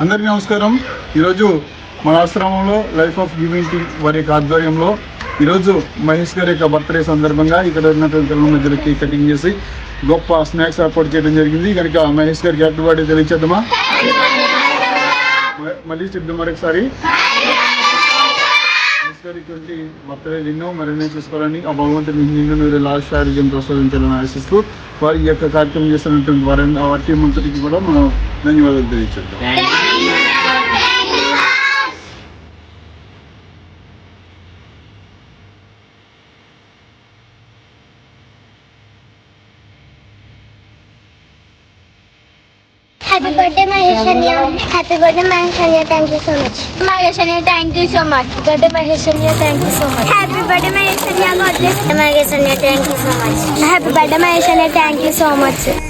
అందరికీ నమస్కారం. ఈరోజు మన ఆశ్రమంలో లైఫ్ ఆఫ్ గివింగ్ వారి యొక్క ఆధ్వర్యంలో ఈరోజు మహేష్ గారి యొక్క బర్త్డే సందర్భంగా ఇక్కడ ఉన్నటువంటి పిల్లల మధ్యలో కేక్ కటింగ్ చేసి గొప్ప స్నాక్స్ ఏర్పాటు చేయడం జరిగింది. కనుక మహేష్ గారికి హ్యాపీ బర్త్డే తెలియచేద్దామా? మళ్ళీ చెప్దాం మరొకసారి. మహేష్ గారికి బర్త్డే ఎన్నో మరిన్ని చూసుకోవాలని ఆ భగవంతుని నిన్ను మీరు లాస్ట్ ఆరోగ్యం ప్రసాదించాలని ఆశిస్తూ వారి యొక్క కార్యక్రమం చేస్తున్నటువంటి వారి టీం అంతటికి కూడా మనం ధన్యవాదాలు తెలియచేద్దాం. Happy birthday, Maheshanya. Happy birthday, Maheshanya. Thank you so much. Maheshanya, thank you so much. Birthday, Maheshanya. Thank you so much. Happy birthday, Maheshanya. God bless. Maheshanya, thank you so much. Happy birthday, Maheshanya. Thank you so much.